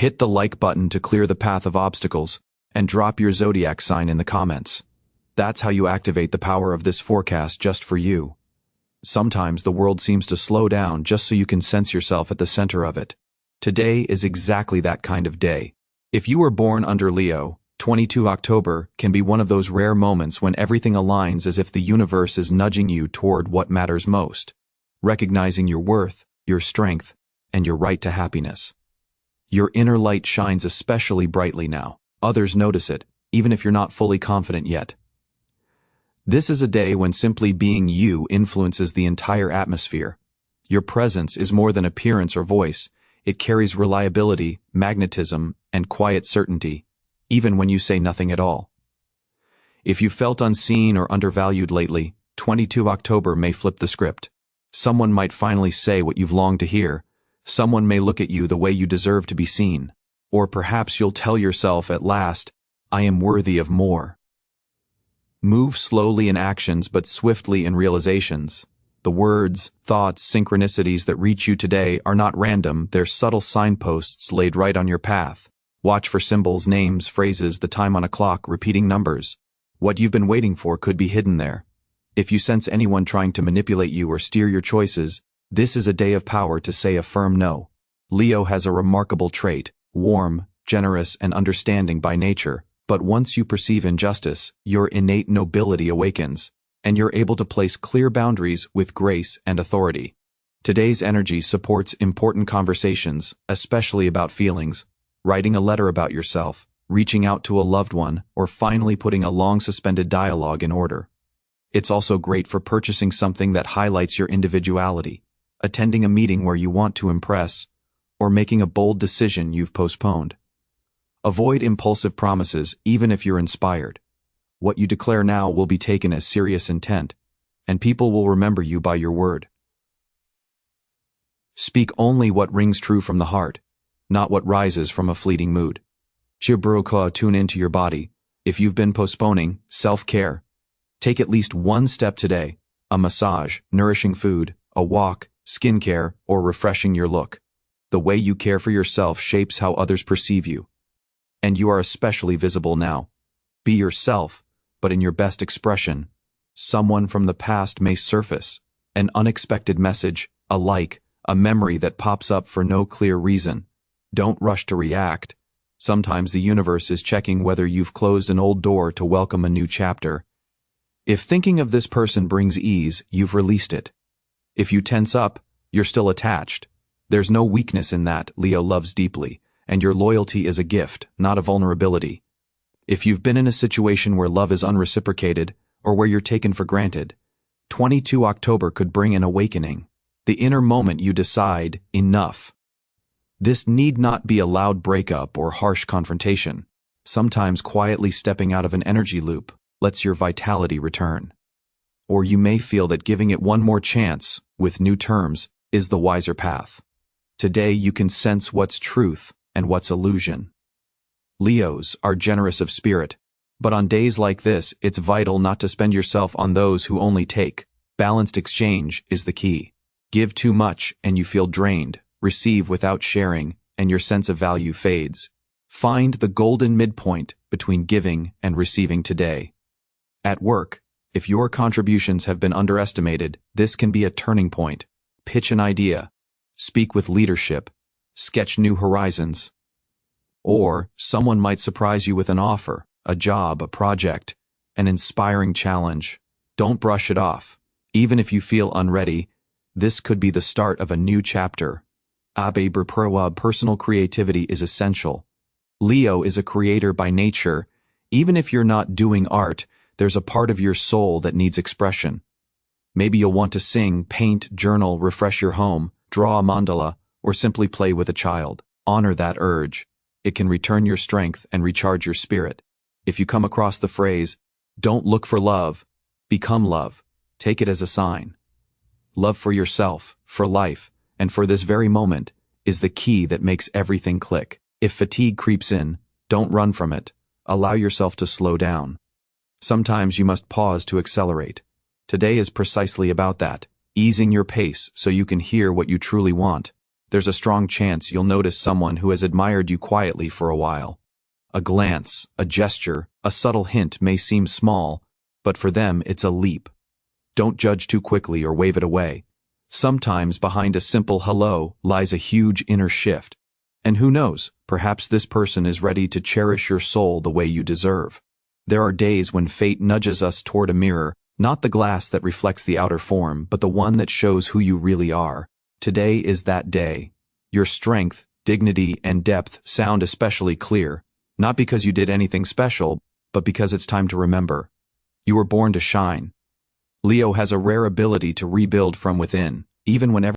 Hit the like button to clear the path of obstacles, and drop your zodiac sign in the comments. That's how you activate the power of this forecast just for you. Sometimes the world seems to slow down just so you can sense yourself at the center of it. Today is exactly that kind of day. If you were born under Leo, 22 October can be one of those rare moments when everything aligns as if the universe is nudging you toward what matters most, recognizing your worth, your strength, and your right to happiness. Your inner light shines especially brightly now. Others notice it, even if you're not fully confident yet. This is a day when simply being you influences the entire atmosphere. Your presence is more than appearance or voice. It carries reliability, magnetism, and quiet certainty, even when you say nothing at all. If you felt unseen or undervalued lately, 22 October may flip the script. Someone might finally say what you've longed to hear. Someone may look at you the way you deserve to be seen. Or perhaps you'll tell yourself at last, I am worthy of more. Move slowly in actions but swiftly in realizations. The words, thoughts, synchronicities that reach you today are not random, they're subtle signposts laid right on your path. Watch for symbols, names, phrases, the time on a clock, repeating numbers. What you've been waiting for could be hidden there. If you sense anyone trying to manipulate you or steer your choices, this is a day of power to say a firm no. Leo has a remarkable trait, warm, generous, and understanding by nature, but once you perceive injustice, your innate nobility awakens, and you're able to place clear boundaries with grace and authority. Today's energy supports important conversations, especially about feelings, writing a letter about yourself, reaching out to a loved one, or finally putting a long-suspended dialogue in order. It's also great for purchasing something that highlights your individuality, attending a meeting where you want to impress, or making a bold decision you've postponed. Avoid impulsive promises even if you're inspired. What you declare now will be taken as serious intent, and people will remember you by your word. Speak only what rings true from the heart, not what rises from a fleeting mood. Chibruka, tune into your body. If you've been postponing self-care, take at least one step today: a massage, nourishing food, a walk, skincare, or refreshing your look. The way you care for yourself shapes how others perceive you. And you are especially visible now. Be yourself, but in your best expression. Someone from the past may surface, an unexpected message, a like, a memory that pops up for no clear reason. Don't rush to react. Sometimes the universe is checking whether you've closed an old door to welcome a new chapter. If thinking of this person brings ease, you've released it. If you tense up, you're still attached. There's no weakness in that. Leo loves deeply, and your loyalty is a gift, not a vulnerability. If you've been in a situation where love is unreciprocated, or where you're taken for granted, 22 October could bring an awakening, the inner moment you decide, enough. This need not be a loud breakup or harsh confrontation. Sometimes quietly stepping out of an energy loop lets your vitality return. Or you may feel that giving it one more chance, with new terms, is the wiser path. Today you can sense what's truth and what's illusion. Leos are generous of spirit, but on days like this, it's vital not to spend yourself on those who only take. Balanced exchange is the key. Give too much and you feel drained. Receive without sharing, and your sense of value fades. Find the golden midpoint between giving and receiving today. At work, if your contributions have been underestimated, this can be a turning point. Pitch an idea, speak with leadership, sketch new horizons. Or someone might surprise you with an offer, a job, a project, an inspiring challenge. Don't brush it off. Even if you feel unready, this could be the start of a new chapter. Personal creativity is essential. Leo is a creator by nature. Even if you're not doing art, there's a part of your soul that needs expression. Maybe you'll want to sing, paint, journal, refresh your home, draw a mandala, or simply play with a child. Honor that urge. It can return your strength and recharge your spirit. If you come across the phrase, "Don't look for love, become love," take it as a sign. Love for yourself, for life, and for this very moment, is the key that makes everything click. If fatigue creeps in, don't run from it. Allow yourself to slow down. Sometimes you must pause to accelerate. Today is precisely about that, easing your pace so you can hear what you truly want. there's a strong chance you'll notice someone who has admired you quietly for a while. A glance, a gesture, a subtle hint may seem small, but for them it's a leap. Don't judge too quickly or wave it away. Sometimes behind a simple hello lies a huge inner shift. And who knows, perhaps this person is ready to cherish your soul the way you deserve. There are days when fate nudges us toward a mirror, not the glass that reflects the outer form, but the one that shows who you really are. Today is that day. Your strength, dignity, and depth sound especially clear, not because you did anything special, but because it's time to remember. You were born to shine. Leo has a rare ability to rebuild from within, even whenever